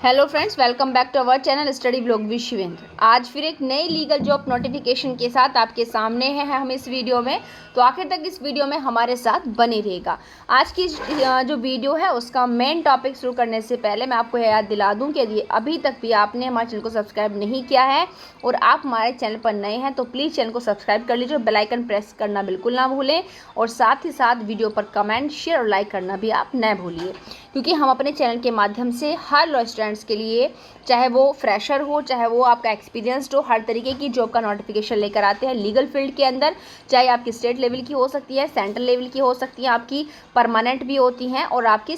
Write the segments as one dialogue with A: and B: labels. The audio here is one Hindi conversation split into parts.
A: Hello friends, welcome back to our channel study blog with Shivendra. आज फिर एक नई लीगल जॉब नोटिफिकेशन के साथ आपके सामने हैं हम इस वीडियो में। तो आखिर तक इस वीडियो में हमारे साथ बने रहेगा। आज की जो वीडियो है उसका मेन टॉपिक शुरू करने से पहले मैं आपको याद दिला दूं कि यदि अभी तक भी आपने हमारे चैनल को सब्सक्राइब नहीं किया है और आप हमारे चैनल पर नए हैं तो प्लीज़ चैनल को सब्सक्राइब कर लीजिए, बेल आइकन प्रेस करना बिल्कुल ना भूलें और साथ ही साथ वीडियो पर कमेंट, शेयर और लाइक करना भी आप न भूलिए, क्योंकि हम अपने चैनल के माध्यम से हर लॉ स्टूडेंट्स के लिए, चाहे वो फ्रेशर हो चाहे वो आपका एक्सपीरियंस्ड हो, हर तरीके की जॉब का नोटिफिकेशन लेकर आते हैं लीगल फील्ड के अंदर। चाहे आपकी स्टेट लेवल की हो सकती है, सेंट्रल लेवल की हो सकती है, आपकी परमानेंट भी होती हैं और आपकी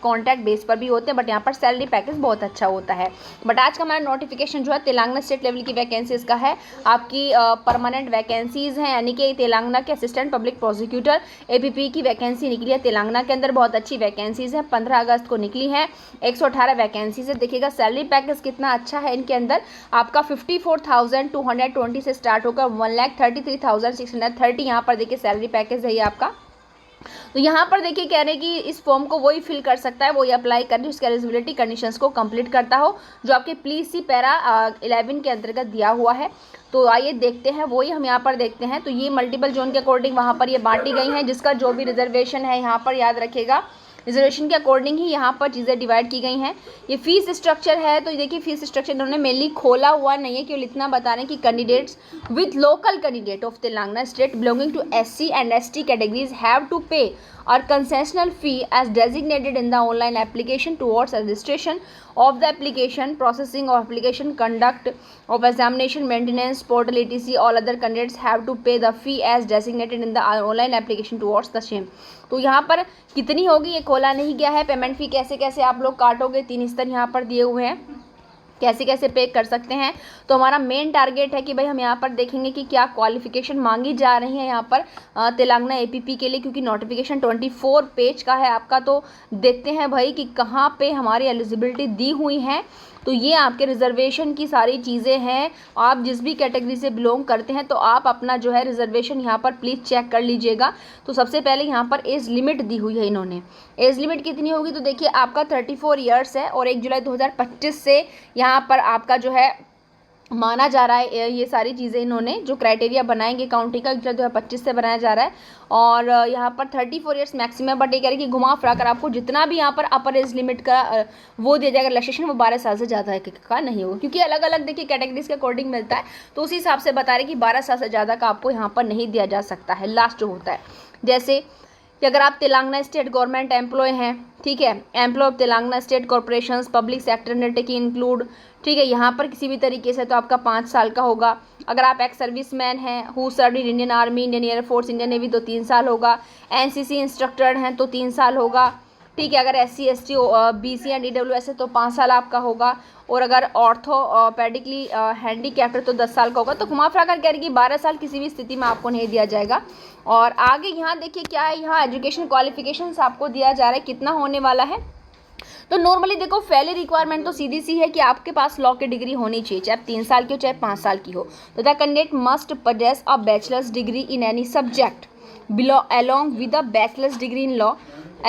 A: कॉन्ट्रैक्ट बेस पर भी होते हैं, बट यहाँ पर सैलरी पैकेज बहुत अच्छा होता है। बट आज का हमारा नोटिफिकेशन जो है तेलंगाना स्टेट लेवल की वैकेंसीज का है। आपकी परमानेंट वैकेंसीज हैं, यानी कि तेलंगाना के असिस्टेंट पब्लिक प्रोसिक्यूटर APP की वैकेंसी निकली है तेलंगाना के अंदर। बहुत अच्छी वैकेंसीज है, 15 अगस्त को निकली है। 118 वैकेंसीज है। देखिएगा सैलरी पैकेज कितना अच्छा है इनके अंदर। आपका 54,220 से स्टार्ट होकर 1,33,630 यहाँ पर देखिए सैलरी पैकेज है ये आपका। तो यहाँ पर देखिए कह रहे हैं कि इस फॉर्म को वही फिल कर सकता है, वही अप्लाई कर जिसके एलिजिबिलिटी कंडीशंस को कंप्लीट करता हो, जो आपके प्लीज सी पैरा 11 के अंतर्गत दिया हुआ है। तो आइए देखते हैं, वही हम यहाँ पर देखते हैं। तो ये मल्टीपल जोन के अकॉर्डिंग वहाँ पर ये बांटी गई हैं, जिसका जो भी रिजर्वेशन है यहाँ पर याद रखेगा रिजर्वेशन के अकॉर्डिंग ही यहाँ पर चीज़ें डिवाइड की गई हैं। ये फीस स्ट्रक्चर है, तो देखिए फीस स्ट्रक्चर इन्होंने मेनली खोला हुआ नहीं है, केवल इतना बता रहे हैं कि candidates with local candidate of Telangana state belonging to SC and ST categories have to pay or concessional fee as designated in the online application towards registration of the application, processing of application, conduct of examination, maintenance, portal etc. All other candidates have to pay the fee as designated in the online application towards the same. तो यहाँ पर कितनी होगी ये खोला नहीं गया है। पेमेंट फ़ी कैसे कैसे आप लोग काटोगे, 3 स्तर यहाँ पर दिए हुए हैं, कैसे कैसे पे कर सकते हैं। तो हमारा मेन टारगेट है कि भाई हम यहाँ पर देखेंगे कि क्या क्वालिफिकेशन मांगी जा रही है यहाँ पर तेलंगाना APP के लिए, क्योंकि नोटिफिकेशन 24 पेज का है आपका। तो देखते हैं भाई कि कहाँ पे हमारी एलिजिबिलिटी दी हुई है। तो ये आपके रिजर्वेशन की सारी चीज़ें हैं। आप जिस भी कैटेगरी से बिलोंग करते हैं तो आप अपना जो है रिजर्वेशन यहाँ पर प्लीज़ चेक कर लीजिएगा। तो सबसे पहले यहाँ पर एज लिमिट दी हुई है इन्होंने। एज लिमिट कितनी होगी, तो देखिए आपका 34 ईयर्स है और 1 जुलाई 2025 से यहाँ पर आपका जो है माना जा रहा है। ये सारी चीज़ें इन्होंने जो क्राइटेरिया बनाएंगे काउंटिंग का 2025 से बनाया जा रहा है। और यहाँ पर 34 ईयर्स मैक्सिमम, बट ये कह रहे कि घुमा फिरा कर आपको जितना भी यहाँ पर अपर एज लिमिट का वो दिया जाएगा रिलैक्सेशन, वो 12 साल से ज़्यादा का नहीं होगा, क्योंकि अलग अलग देखिए कैटेगरीज के अकॉर्डिंग मिलता है। तो उसी हिसाब से बता रहे कि 12 साल से ज़्यादा का आपको यहाँ पर नहीं दिया जा सकता है। लास्ट जो होता है, जैसे कि अगर आप तेलंगाना स्टेट गवर्नमेंट एम्प्लॉय हैं, ठीक है, employ of Telangana state corporations public sector undertaking include, ठीक है, यहाँ पर किसी भी तरीके से तो आपका 5 साल का होगा। अगर आप एक्स सर्विसमैन हैं who serve in Indian army, Indian air force, Indian navy तो 3 साल होगा। NCC इंस्ट्रक्टर हैं तो 3 साल होगा, ठीक है। अगर SC ST BC and EWS है तो 5 साल आपका होगा। और अगर ऑर्थोपेडिकली हैंडीकैप्ड तो 10 साल का होगा। तो घुमा फिरा कर कह रही कि 12 साल किसी भी स्थिति में आपको नहीं दिया जाएगा। और आगे यहाँ देखिए क्या है, यहाँ एजुकेशन क्वालिफिकेशंस आपको दिया जा रहा है कितना होने वाला है। तो नॉर्मली देखो पहले रिक्वायरमेंट तो सीधी सी है कि आपके पास लॉ की डिग्री होनी चाहिए, चाहे 3 साल की हो चाहे 5 साल की हो। तो the candidate must possess a bachelors degree in any subject below along with a bachelor's degree in law,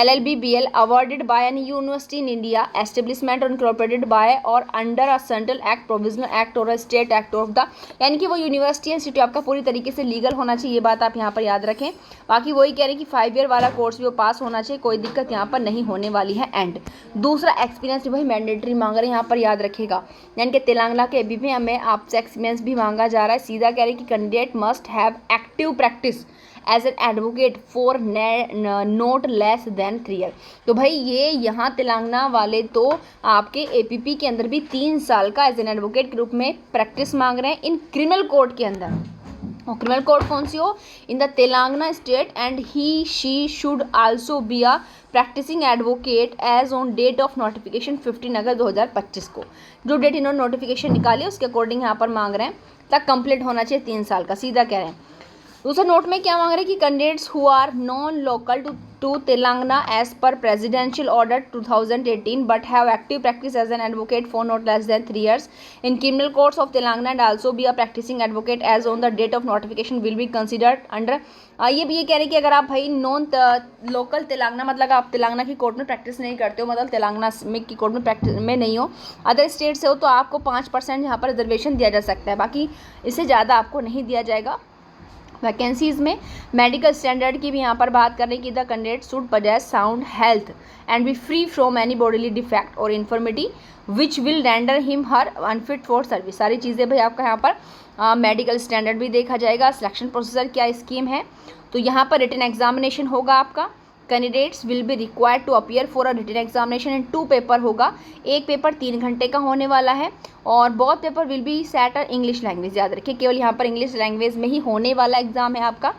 A: LLB BL awarded by any university in India, establishment or incorporated by or under a central act, provisional act or a state act of the, यानी कि वो यूनिवर्सिटी इंस्टीट्यूट आपका पूरी तरीके से लीगल होना चाहिए, ये बात आप यहाँ पर याद रखें। बाकी वही कह रहे हैं कि 5 ईयर वाला कोर्स भी वो पास होना चाहिए, कोई दिक्कत यहाँ पर नहीं होने वाली है। एंड दूसरा एक्सपीरियंस भाई मैंडेटरी मांग रहे हैं यहाँ पर, याद रखेगा, यानी कि तेलंगाना के APP में आपसे एक्सपीरियंस भी मांगा जा रहा है। सीधा कह रहे हैं कि candidate must have active practice as an advocate for not less than 3 year. तो भाई ये यहाँ तेलंगाना वाले तो आपके APP के अंदर भी 3 साल का एज एन एडवोकेट के रूप में प्रैक्टिस मांग रहे हैं इन क्रिमिनल कोर्ट के अंदर। और क्रिमिनल कोर्ट कौन सी हो, in the Telangana state, and he she should also be a practicing advocate as on date of notification 15 अगस्त 2025 को। जो डेट इन्होंने नोटिफिकेशन निकाली उसके अकॉर्डिंग यहाँ पर मांग रहे हैं, तक कंप्लीट होना चाहिए 3 साल का। सीधा कह रहे हैं दूसरा नोट में क्या मांग रहे हैं कि candidates who are non local to Telangana as per presidential order 2018 but have active practice as an advocate for not less than 3 years in criminal courts of Telangana and also be a practicing advocate as on the date of notification will be considered under. ये भी ये कह रहे हैं कि अगर आप भाई नॉन लोकल तेलंगाना मतलब आप तेलंगाना की कोर्ट में प्रैक्टिस नहीं करते हो, मतलब तेलंगाना में की कोर्ट में प्रैक्टिस में नहीं हो, अदर स्टेट से हो, तो आपको 5% यहाँ पर रिजर्वेशन दिया जा सकता है, बाकी इससे ज़्यादा आपको नहीं दिया जाएगा। वैकेंसीज़ में मेडिकल स्टैंडर्ड की भी यहाँ पर बात करें कि the candidate should possess sound health and be free from any bodily defect और infirmity which will render him her unfit for service. सारी चीज़ें भाई आपका यहाँ पर मेडिकल स्टैंडर्ड भी देखा जाएगा। सिलेक्शन प्रोसीजर क्या स्कीम है, तो यहाँ पर रिटन एग्जामिनेशन होगा आपका। Candidates will be required to appear for a written examination in 2 paper होगा। एक पेपर 3 घंटे का होने वाला है और बहुत paper will be set English language. याद रखिए केवल यहाँ पर इंग्लिश लैंग्वेज में ही होने वाला एग्जाम है आपका।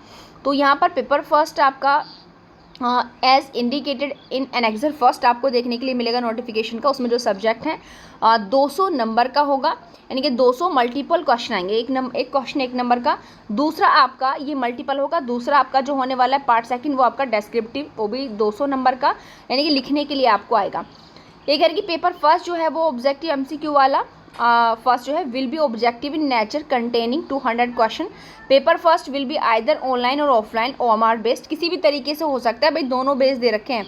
A: तो यहाँ पर पेपर फर्स्ट आपका as indicated in annexure first आपको देखने के लिए मिलेगा नोटिफिकेशन का। उसमें जो सब्जेक्ट हैं 200 नंबर का होगा, यानी कि 200 मल्टीपल क्वेश्चन आएंगे। एक क्वेश्चन 1 नंबर का। दूसरा आपका ये मल्टीपल होगा। दूसरा आपका जो होने वाला है पार्ट सेकंड वो आपका डेस्क्रिप्टिव, वो भी 200 नंबर का, यानी कि लिखने के लिए आपको आएगा। ये कह रही कि पेपर फर्स्ट जो है वो ऑब्जेक्टिव MCQ वाला फर्स्ट जो है will be objective in nature containing 200 question. Paper first will be either online और ऑफलाइन OMR बेस्ड, किसी भी तरीके से हो सकता है भाई, दोनों बेस दे रखे हैं।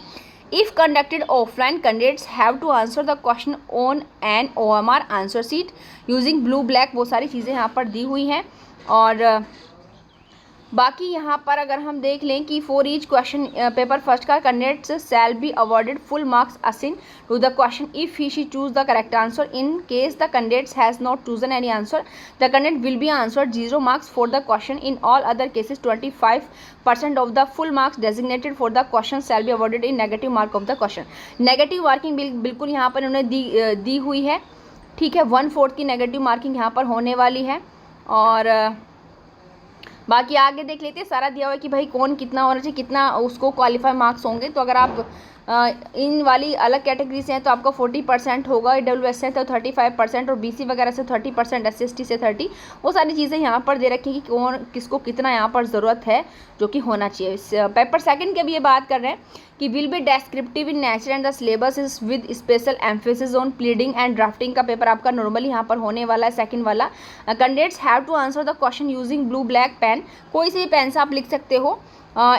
A: If conducted offline candidates have to answer the question on an OMR answer sheet using blue black, वो सारी चीज़ें यहाँ पर दी हुई हैं। और बाकी यहाँ पर अगर हम देख लें कि for each question paper first का candidates shall be awarded full marks assign to the question if he she choose the correct answer. In case the candidates has not chosen any answer the candidate will be answered 0 marks for the question. In all other cases 25% of the full marks designated for the question shall be awarded in negative mark of the question. Negative marking बिल्कुल यहाँ पर उन्होंने दी हुई है, ठीक है। 1/4 की नेगेटिव मार्किंग यहाँ पर होने वाली है। और बाकी आगे देख लेते हैं, सारा दिया हुआ है कि भाई कौन कितना होना चाहिए, कितना उसको क्वालिफाई मार्क्स होंगे। तो अगर आप इन वाली अलग कैटेगरी से हैं तो आपका 40% होगा, EWS से तो 35% और BC वगैरह से 30%, SC/ST से 30, वो सारी चीज़ें यहाँ पर दे रखी हैं कि कौन किसको कितना यहाँ पर ज़रूरत है जो कि होना चाहिए। पेपर सेकंड के भी ये बात कर रहे हैं कि will be descriptive in nature and the syllabus is with special emphasis on pleading and drafting का पेपर आपका नॉर्मली यहाँ पर होने वाला है सेकंड वाला। Candidates have to answer the question using blue black pen, कोई से भी पेन से आप लिख सकते हो।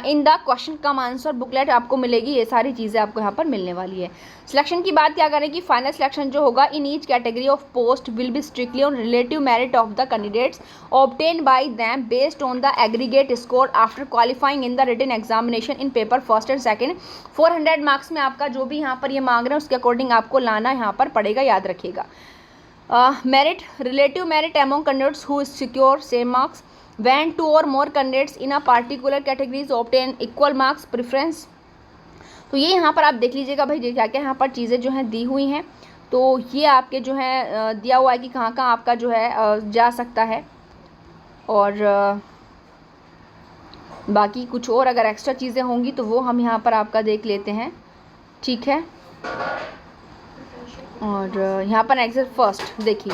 A: In the question cum answer booklet आपको मिलेगी, ये सारी चीज़ें आपको यहाँ पर मिलने वाली है। सिलेक्शन की बात क्या करें कि फाइनल सिलेक्शन जो होगा in each category of post will be strictly on relative merit of the candidates obtain by them based on the aggregate score after qualifying in the written examination in paper first and second. 400 marks में आपका जो भी यहाँ पर ये मांग रहे हैं उसके अकॉर्डिंग आपको लाना यहाँ पर पड़ेगा, याद रखिएगा। Merit relative merit among candidates who secure same marks when 2 or more candidates in a particular categories obtain equal marks preference। तो ये यहाँ पर आप देख लीजिएगा भाई क्या क्या यहाँ पर चीज़ें जो हैं दी हुई हैं। तो ये आपके जो है दिया हुआ है कि कहाँ कहाँ आपका जो है जा सकता है। और बाकी कुछ और अगर एक्स्ट्रा चीज़ें होंगी तो वो हम यहाँ पर आपका देख लेते हैं, ठीक है। और यहाँ पर एग्जाम फर्स्ट देखिए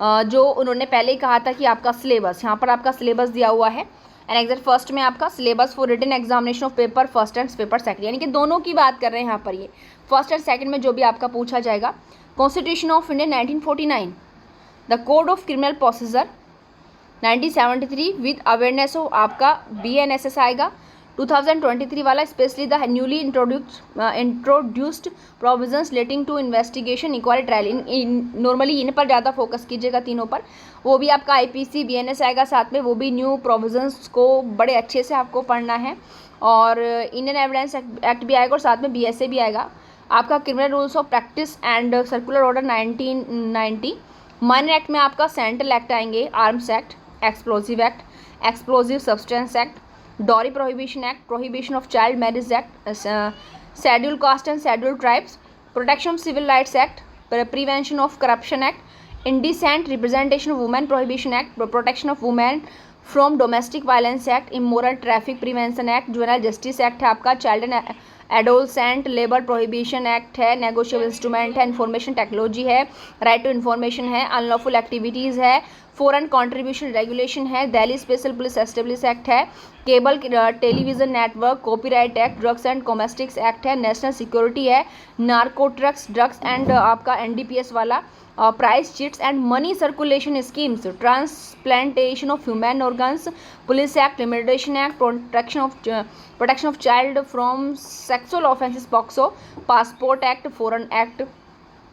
A: जो उन्होंने पहले ही कहा था कि आपका सिलेबस, यहाँ पर आपका सिलेबस दिया हुआ है। एंड एग्जाम फर्स्ट में आपका syllabus for written examination of paper first and paper second, यानी कि दोनों की बात कर रहे हैं यहाँ पर। ये फर्स्ट एंड सेकंड में जो भी आपका पूछा जाएगा। Constitution of India 1949, the code of criminal procedure 1973 with awareness of आपका BNSS आएगा। 2023 वाला specially the newly introduced provisions relating to investigation equality trial, normally इन पर ज़्यादा फोकस कीजिएगा तीनों पर। वो भी आपका IPC BNS आएगा साथ में, वो भी न्यू प्रोविजंस को बड़े अच्छे से आपको पढ़ना है। और इंडियन एविडेंस एक्ट भी आएगा और साथ में BSA भी आएगा। आपका criminal rules of practice and circular order 1990। Minor act में आपका सेंट्रल एक्ट आएंगे, arms act, explosive act, explosive substance act, dowry prohibition act, prohibition of child marriage act, schedule caste and schedule tribes, protection of civil rights act, prevention of corruption act, indecent representation of women prohibition act, protection of women from domestic violence act, immoral traffic prevention act, juvenile justice act है आपका, child and adolescent labour prohibition act है, नेगोशिएबल इंस्ट्रूमेंट है, इन्फॉर्मेशन टेक्नोलॉजी है, राइट टू इन्फॉर्मेशन है, अनलॉफुल एक्टिविटीज़ है, फॉरेन कंट्रीब्यूशन रेगुलेशन है, Delhi special police establish act है, cable television network copyright act, drugs and cosmetics act है, नेशनल सिक्योरिटी है, नार्कोटिक्स ड्रग्स एंड आपका NDPS वाला, price chits and money circulation schemes, transplantation of human organs, police act, limitation act, protection of child from sexual offences POCSO, passport act, foreign act,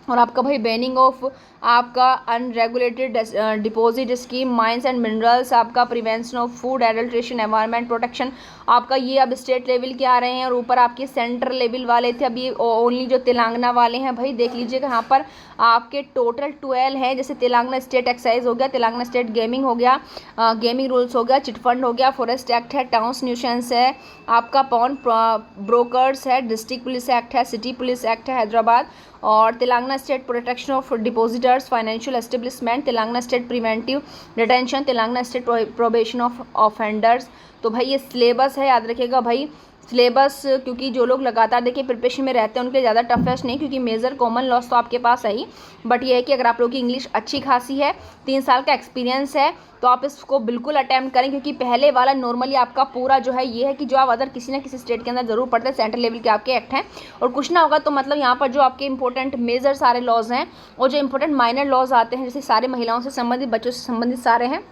A: और आपका भाई बैनिंग ऑफ आपका unregulated deposit scheme, mines and minerals, आपका prevention of food adulteration, environment protection, आपका ये अब स्टेट लेवल के आ रहे हैं और ऊपर आपके सेंट्रल लेवल वाले थे, अभी ओनली जो तेलंगाना वाले हैं भाई देख लीजिएगा यहाँ पर आपके टोटल 12 हैं। जैसे तेलंगाना स्टेट एक्साइज हो गया, तेलंगाना स्टेट गेमिंग हो गया, गेमिंग रूल्स हो गया, चिटफंड हो गया, फॉरेस्ट एक्ट है, टाउन्स न्यूसेंस है, आपका पॉन ब्रोकर्स है, डिस्ट्रिक्ट पुलिस एक्ट है, सिटी पुलिस एक्ट है हैदराबाद, और Telangana state protection of depositors, financial establishment, Telangana state preventive detention, Telangana state probation of offenders. तो भाई ये सिलेबस है, याद रखिएगा भाई सिलेबस, क्योंकि जो लोग लगातार देखिए प्रिपरेशन में रहते हैं उनके ज़्यादा टफेस्ट नहीं, क्योंकि मेजर कॉमन लॉस तो आपके पास है ही, बट ये है कि अगर आप लोग की इंग्लिश अच्छी खासी है, 3 साल का एक्सपीरियंस है, तो आप इसको बिल्कुल अटैम्प्ट करें, क्योंकि पहले वाला नॉर्मली आपका पूरा जो है ये है कि जो आप अदर किसी ना किसी स्टेट के अंदर जरूर पढ़ते हैं, सेंट्रल लेवल के आपके एक्ट हैं, और कुछ ना होगा तो मतलब यहाँ पर जो आपके इंपॉर्टेंट मेजर सारे लॉज हैं और जो इंपॉर्टेंट माइनर लॉज आते हैं, जैसे सारे महिलाओं से संबंधित, बच्चों से संबंधित सारे हैं,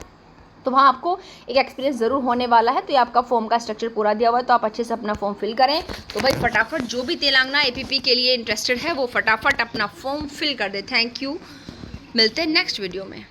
A: तो वहाँ आपको एक एक्सपीरियंस ज़रूर होने वाला है। तो ये आपका फॉर्म का स्ट्रक्चर पूरा दिया हुआ है, तो आप अच्छे से अपना फॉर्म फिल करें। तो भाई फटाफट जो भी तेलंगाना APP के लिए इंटरेस्टेड है वो फटाफट अपना फॉर्म फिल कर दे। थैंक यू, मिलते हैं नेक्स्ट वीडियो में।